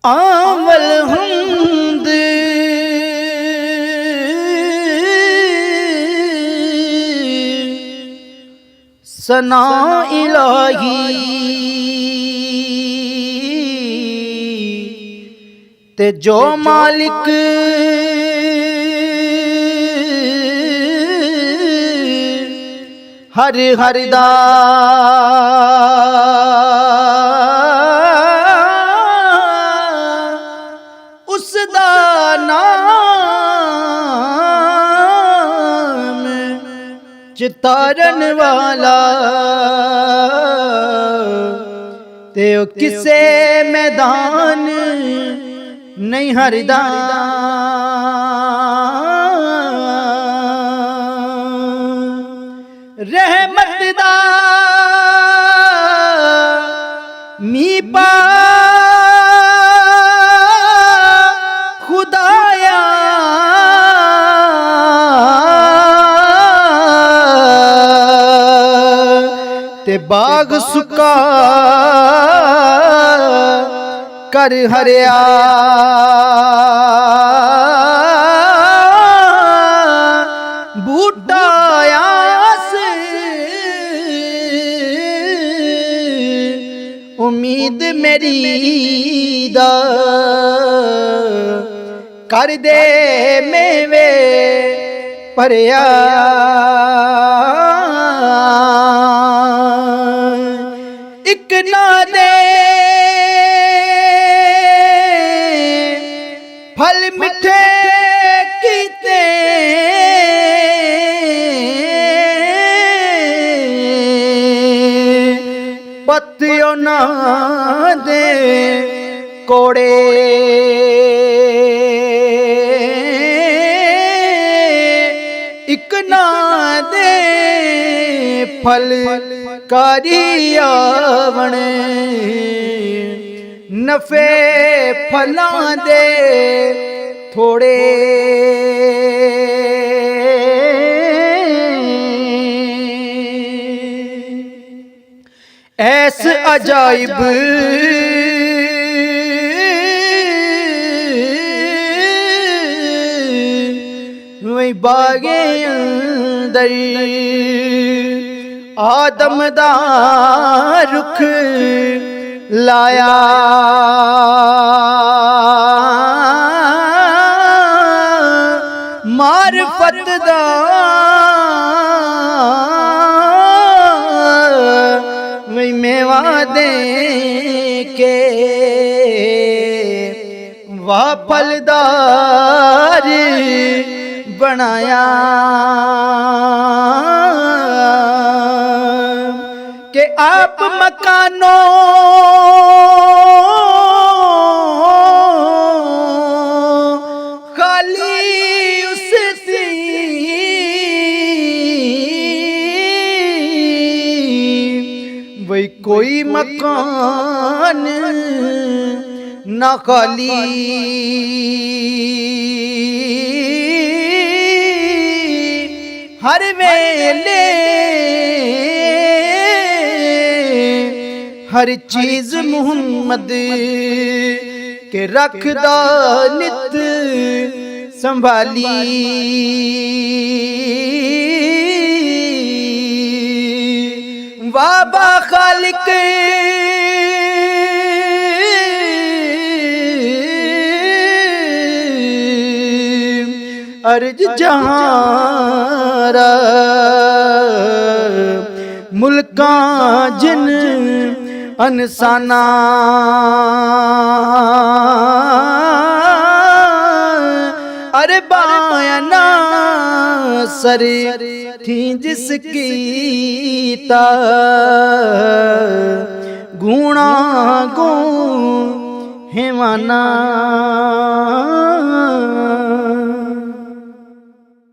आवल हमद सना इलाही ते जो मालिक हर हर दा उसदा नाम चितारन वाला ते ओ किसे मैदान नहीं हरदा। रहमत दा मी पा खुदाया ते बाग सुका कर हरिया बूटाया उम्मीद मेरी दा कर दे मेवे भरिया। इक ना दे फल मिठे कीते पत्तियों ना दे कोड़े इक ना दे फल कारियावण नफे फलां दे थोड़े। ऐस अजाइब वही बागे अंदर आदम दा रुख लाया मारफत दा वही मेवा दे के वाह फलदार बनाया के आप मकानों खाली उससे वही कोई मकान ना खाली हर वेले हर चीज मुहम्मद के रखदा नित संभाली। वाबा खालिक अर्ज जहारा मुल्का जिन अनसाना अरे बायना सर थी जिसकी ता गुणा गो हेवाना।